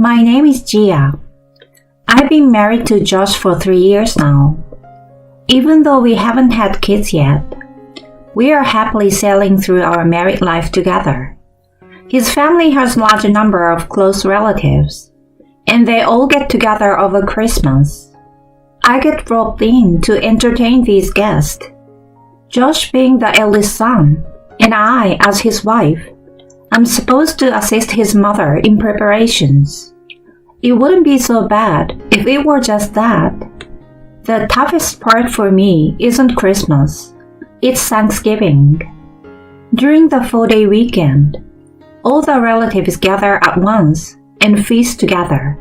My name is Gia. I've been married to Josh for 3 years now. Even though we haven't had kids yet, we are happily sailing through our married life together. His family has a large number of close relatives, and they all get together over Christmas. I get roped in to entertain these guests. Josh being the eldest son, and I, as his wife, I'm supposed to assist his mother in preparations. It wouldn't be so bad if it were just that. The toughest part for me isn't Christmas, it's Thanksgiving. During the 4-day weekend, all the relatives gather at once and feast together.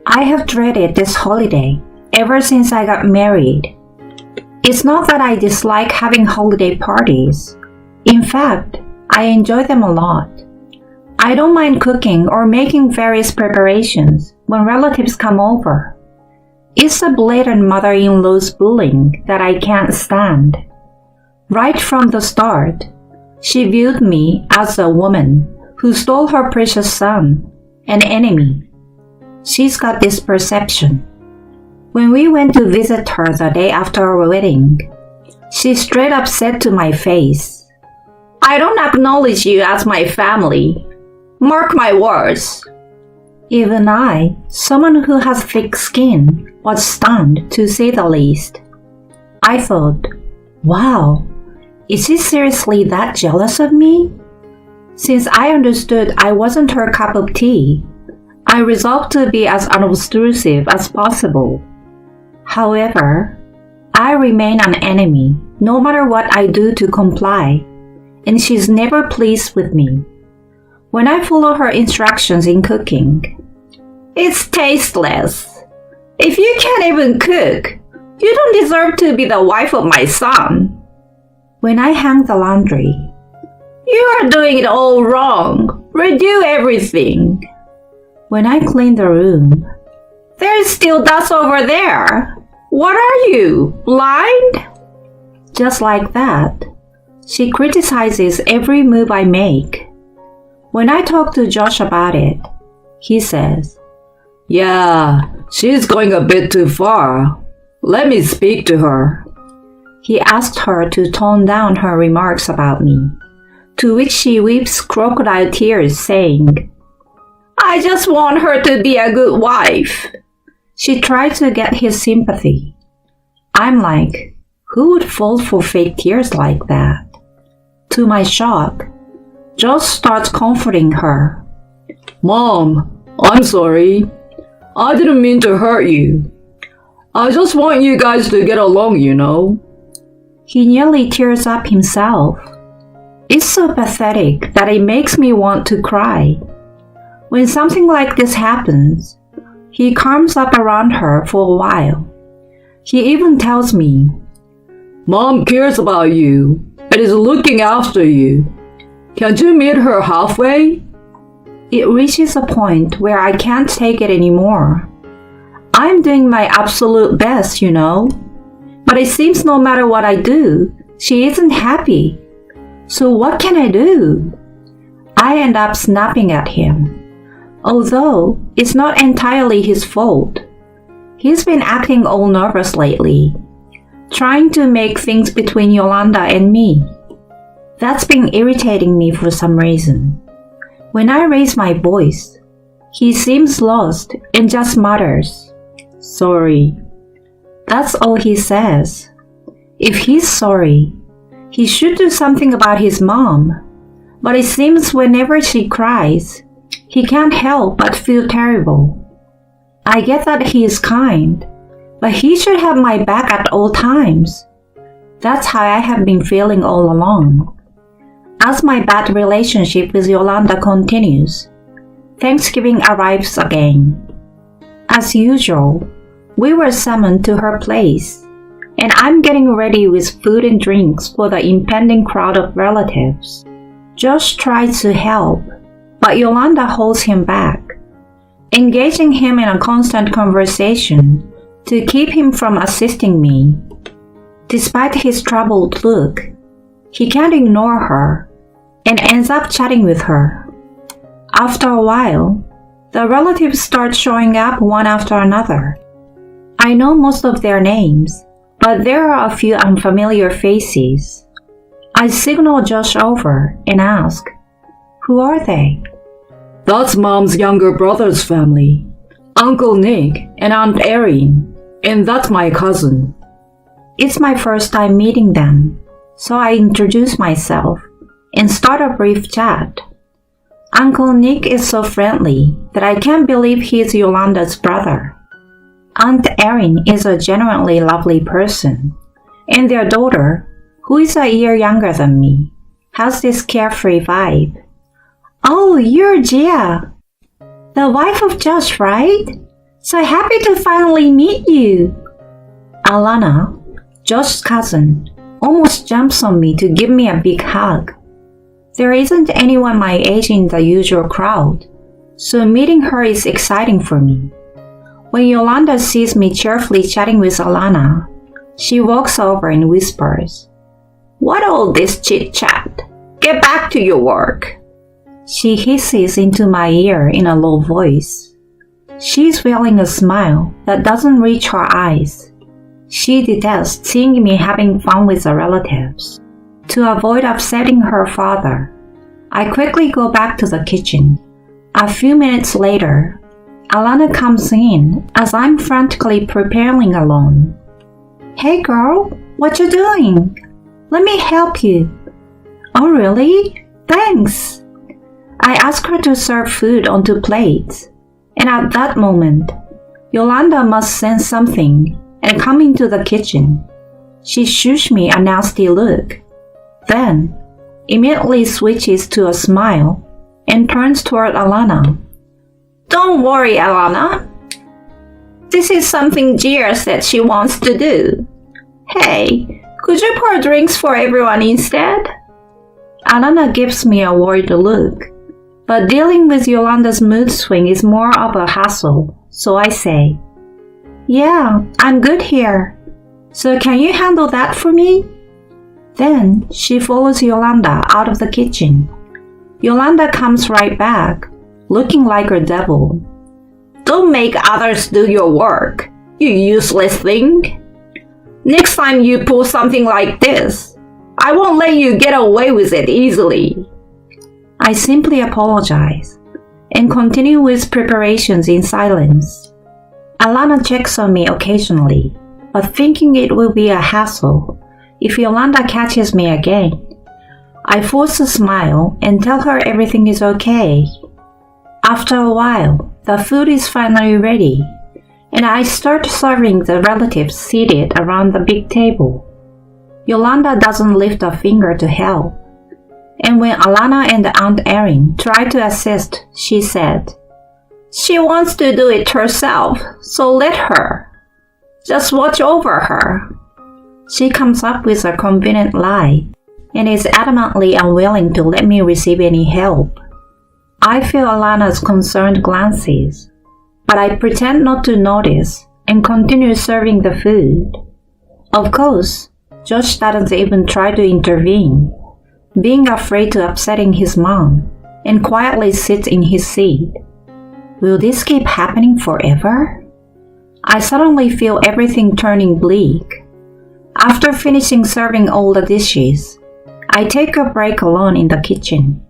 I have dreaded this holiday ever since I got married. It's not that I dislike having holiday parties. In fact, I enjoy them a lot. I don't mind cooking or making various preparations when relatives come over. It's the blatant mother-in-law's bullying that I can't stand. Right from the start, she viewed me as a woman who stole her precious son, an enemy. She's got this perception. When we went to visit her the day after our wedding, she straight up said to my face, "I don't acknowledge you as my family. Mark my words." Even I, someone who has thick skin, was stunned to say the least. I thought, wow, is she seriously that jealous of me? Since I understood I wasn't her cup of tea, I resolved to be as unobtrusive as possible. However, I remain an enemy no matter what I do to comply, and she's never pleased with me. When I follow her instructions in cooking, "It's tasteless. If you can't even cook, you don't deserve to be the wife of my son." When I hang the laundry, "You are doing it all wrong. Redo everything." When I clean the room, "There's still dust over there. What are you, blind?" Just like that, she criticizes every move I make. When I talk to Josh about it, he says, "Yeah, she's going a bit too far. Let me speak to her." He asked her to tone down her remarks about me, to which she weeps crocodile tears, saying, "I just want her to be a good wife." She tried to get his sympathy. I'm like, who would fall for fake tears like that? To my shock, Josh starts comforting her. "Mom, I'm sorry. I didn't mean to hurt you. I just want you guys to get along, you know." He nearly tears up himself. It's so pathetic that it makes me want to cry. When something like this happens, he calms up around her for a while. He even tells me, "Mom cares about you and is looking after you. Can't you meet her halfway?" It reaches a point where I can't take it anymore. I'm doing my absolute best, you know, but it seems no matter what I do, she isn't happy. So what can I do? I end up snapping at him, although it's not entirely his fault. He's been acting all nervous lately, trying to make things between Yolanda and me. That's been irritating me for some reason. When I raise my voice, he seems lost and just mutters, "Sorry." That's all he says. If he's sorry, he should do something about his mom. But it seems whenever she cries, he can't help but feel terrible. I get that he is kind, but he should have my back at all times. That's how I have been feeling all along. As my bad relationship with Yolanda continues, Thanksgiving arrives again. As usual, we were summoned to her place, and I'm getting ready with food and drinks for the impending crowd of relatives. Josh tries to help, but Yolanda holds him back, engaging him in a constant conversation to keep him from assisting me. Despite his troubled look, he can't ignore her and ends up chatting with her. After a while, The relatives start showing up one after another. I know most of their names, but there are a few unfamiliar faces. I signal Josh over and ask, "Who are they?" That's Mom's younger brother's family. Uncle Nick and Aunt Erin, and that's my cousin. It's my first time meeting them, so I introduce myself and start a brief chat. Uncle Nick is so friendly that I can't believe he's Yolanda's brother. Aunt Erin is a genuinely lovely person, and their daughter, who is a year younger than me, has this carefree vibe. "Oh, you're Gia, the wife of Josh, right? So happy to finally meet you." Alana, Josh's cousin, almost jumps on me to give me a big hug. There isn't anyone my age in the usual crowd, so meeting her is exciting for me. When Yolanda sees me cheerfully chatting with Alana, she walks over and whispers, "What all this chit-chat? Get back to your work." She hisses into my ear in a low voice. She's wearing a smile that doesn't reach her eyes. She detests seeing me having fun with the relatives. To avoid upsetting her father, I quickly go back to the kitchen. A few minutes later, Alana comes in as I'm frantically preparing alone. "Hey girl, what you doing? Let me help you." "Oh really? Thanks." I ask her to serve food onto plates, and at that moment, Yolanda must sense something and come into the kitchen. She shoots me a nasty look, then immediately switches to a smile and turns toward Alana. "Don't worry, Alana. This is something Gia said she wants to do. Hey, could you pour drinks for everyone instead?" Alana gives me a worried look, but dealing with Yolanda's mood swing is more of a hassle, so I say, "Yeah, I'm good here. So can you handle that for me?" Then she follows Yolanda out of the kitchen. Yolanda comes right back, looking like a devil. "Don't make others do your work, you useless thing. Next time you pull something like this, I won't let you get away with it easily." I simply apologize and continue with preparations in silence. Alana checks on me occasionally, but thinking it will be a hassle if Yolanda catches me again, I force a smile and tell her everything is okay. After a while, the food is finally ready, and I start serving the relatives seated around the big table. Yolanda doesn't lift a finger to help, and when Alana and Aunt Erin try to assist, she said, "She wants to do it herself, so let her. Just watch over her." She comes up with a convenient lie and is adamantly unwilling to let me receive any help. I feel Alana's concerned glances, but I pretend not to notice and continue serving the food. Of course, Josh doesn't even try to intervene, being afraid to upsetting his mom, and quietly sits in his seat. Will this keep happening forever? I suddenly feel everything turning bleak. After finishing serving all the dishes, I take a break alone in the kitchen,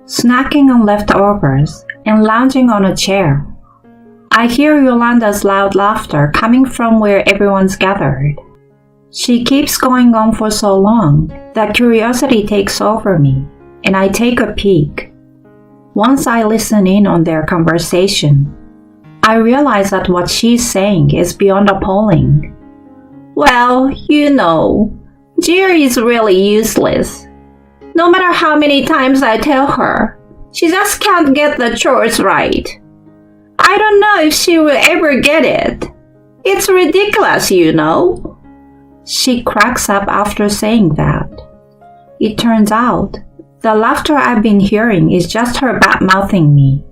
snacking on leftovers and lounging on a chair. I hear Yolanda's loud laughter coming from where everyone's gathered. She keeps going on for so long that curiosity takes over me, and I take a peek. Once I listen in on their conversation, I realize that what she's saying is beyond appalling. "Well, you know, Gia is really useless. No matter how many times I tell her, she just can't get the chores right. I don't know if she will ever get it. It's ridiculous, you know." She cracks up after saying that. It turns out, the laughter I've been hearing is just her bad-mouthing me.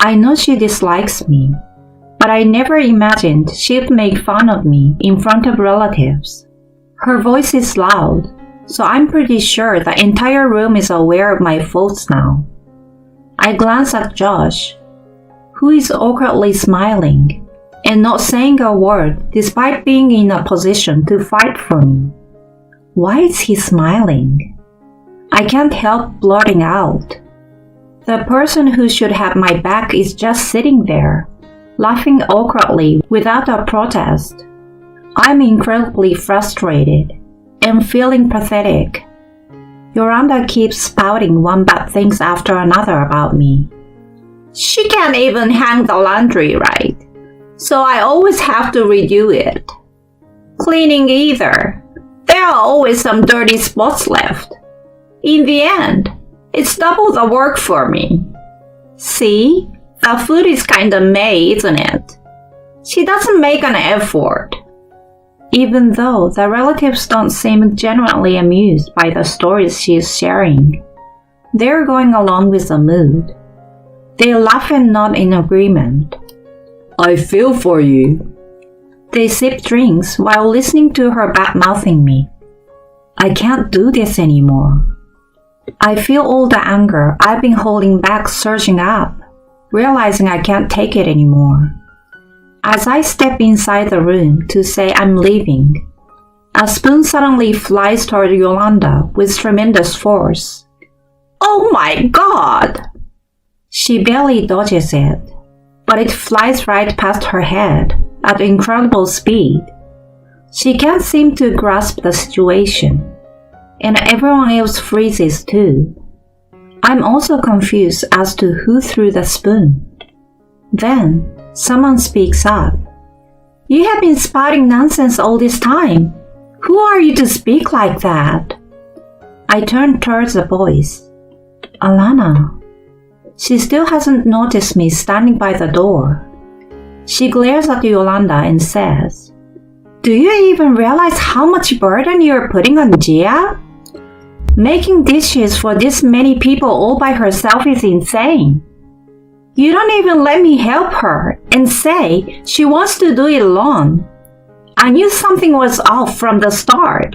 I know she dislikes me, but I never imagined she'd make fun of me in front of relatives. Her voice is loud, so I'm pretty sure the entire room is aware of my faults now. I glance at Josh. who is awkwardly smiling and not saying a word despite being in a position to fight for me. Why is he smiling? I can't help blurting out. The person who should have my back is just sitting there, laughing awkwardly without a protest. I'm incredibly frustrated and feeling pathetic. Yolanda keeps spouting one bad things after another about me. She can't even hang the laundry right, so I always have to redo it. Cleaning either. There are always some dirty spots left. In the end, it's double the work for me. See, the food is kinda meh, isn't it? She doesn't make an effort. Even though the relatives don't seem genuinely amused by the stories she is sharing, they're going along with the mood. They laugh and nod in agreement. I feel for you. They sip drinks while listening to her bad-mouthing me. I can't do this anymore. I feel all the anger I've been holding back surging up, realizing I can't take it anymore. As I step inside the room to say I'm leaving, a spoon suddenly flies toward Yolanda with tremendous force. Oh my God! She barely dodges it, but it flies right past her head at incredible speed. She can't seem to grasp the situation, and everyone else freezes too. I'm also confused as to who threw the spoon. Then, someone speaks up. You have been spouting nonsense all this time. Who are you to speak like that? I turn towards the boys. Alana. She still hasn't noticed me standing by the door. She glares at Yolanda and says, Do you even realize how much burden you're putting on Gia? Making dishes for this many people all by herself is insane. You don't even let me help her and say she wants to do it alone. I knew something was off from the start.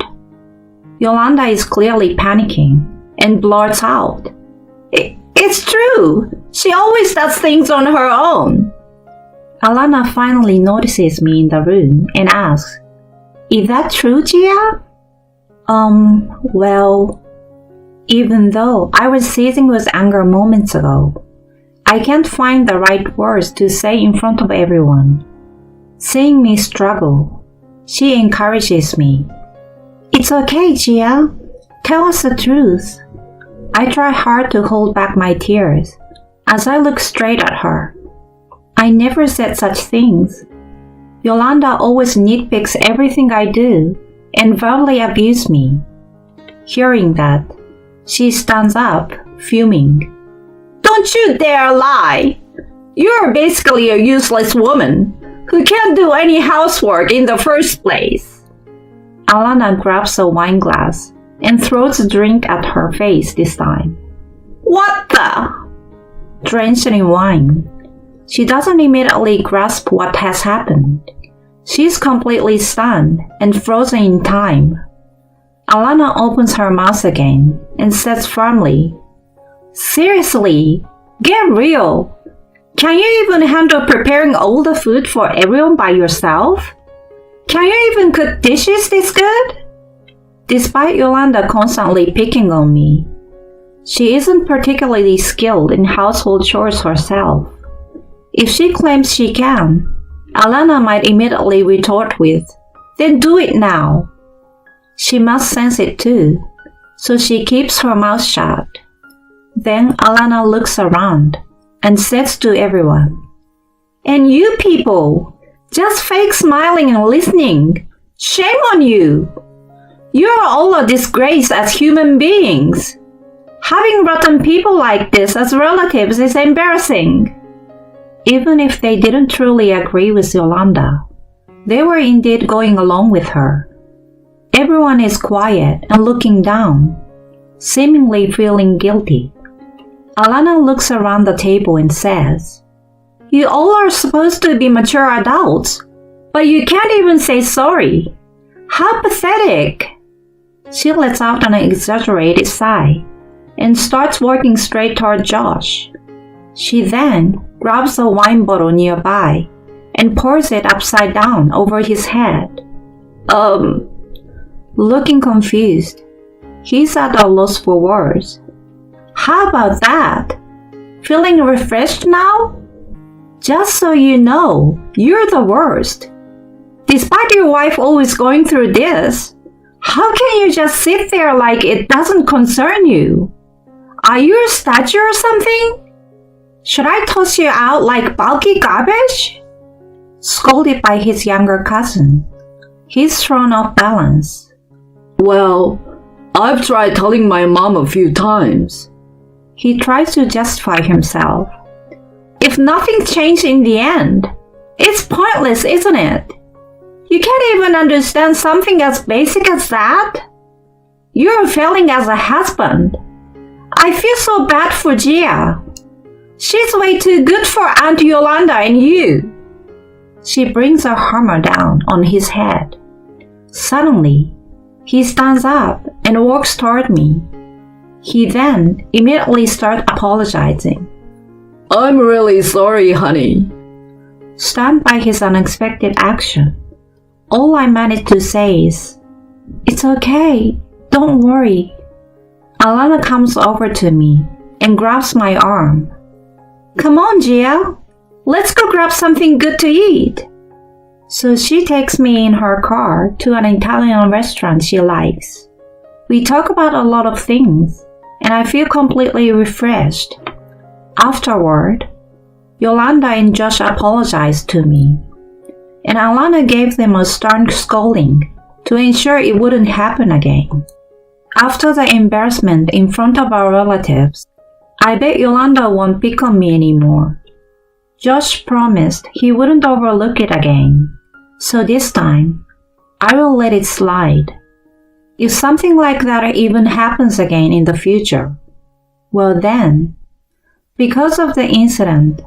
Yolanda is clearly panicking and blurts out, It's true. She always does things on her own. Alana finally notices me in the room and asks, Is that true, Gia? Well, even though I was seething with anger moments ago, I can't find the right words to say in front of everyone. Seeing me struggle, she encourages me. It's okay, Gia. Tell us the truth. I try hard to hold back my tears as I look straight at her. I never said such things. Yolanda always nitpicks everything I do and verbally abuses me. Hearing that, she stands up, fuming. Don't you dare lie! You're basically a useless woman who can't do any housework in the first place. Alana grabs a wine glass and throws a drink at her face this time. What the? Drenched in wine, she doesn't immediately grasp what has happened. She's completely stunned and frozen in time. Alana opens her mouth again and says firmly, Seriously, get real. Can you even handle preparing all the food for everyone by yourself? Can you even cook dishes this good? Despite Yolanda constantly picking on me, she isn't particularly skilled in household chores herself. If she claims she can, Alana might immediately retort with, Then do it now. She must sense it too, so she keeps her mouth shut. Then Alana looks around and says to everyone, And you people, just fake smiling and listening. Shame on you. You are all a disgrace as human beings. Having rotten people like this as relatives is embarrassing. Even if they didn't truly agree with Yolanda, they were indeed going along with her. Everyone is quiet and looking down, seemingly feeling guilty. Alana looks around the table and says, You all are supposed to be mature adults, but you can't even say sorry. How pathetic! She lets out an exaggerated sigh and starts walking straight toward Josh. She then grabs a wine bottle nearby and pours it upside down over his head. Looking confused, he's at a loss for words. How about that? Feeling refreshed now? Just so you know, you're the worst. Despite your wife always going through this, how can you just sit there like it doesn't concern you? Are you a statue or something? Should I toss you out like bulky garbage? Scolded by his younger cousin, he's thrown off balance. Well, I've tried telling my mom a few times. He tries to justify himself. If nothing changed in the end, it's pointless, isn't it? You can't even understand something as basic as that? You're failing as a husband. I feel so bad for Gia. She's way too good for Aunt Yolanda and you. She brings a hammer down on his head. Suddenly, he stands up and walks toward me. He then immediately starts apologizing. I'm really sorry, honey. Stunned by his unexpected action, all I managed to say is, "It's okay, don't worry." Alana comes over to me and grabs my arm. "Come on, Gia, let's go grab something good to eat." So she takes me in her car to an Italian restaurant she likes. We talk about a lot of things, and I feel completely refreshed. Afterward, Yolanda and Josh apologized to me, and Alana gave them a stern scolding to ensure it wouldn't happen again. After the embarrassment in front of our relatives, I bet Yolanda won't pick on me anymore. Josh promised he wouldn't overlook it again, so this time, I will let it slide. If something like that even happens again in the future, well then, because of the incident,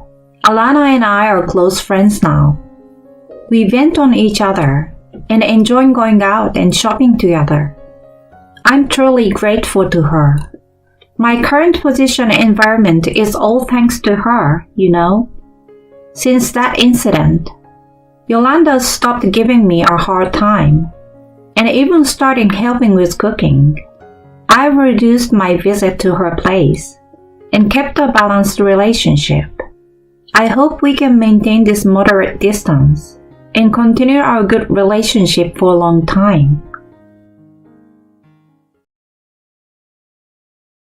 Alana and I are close friends now. We vent on each other and enjoy going out and shopping together. I'm truly grateful to her. My current position and environment is all thanks to her, you know. Since that incident, Yolanda stopped giving me a hard time and even started helping with cooking. I've reduced my visit to her place and kept a balanced relationship. I hope we can maintain this moderate distance and continue our good relationship for a long time.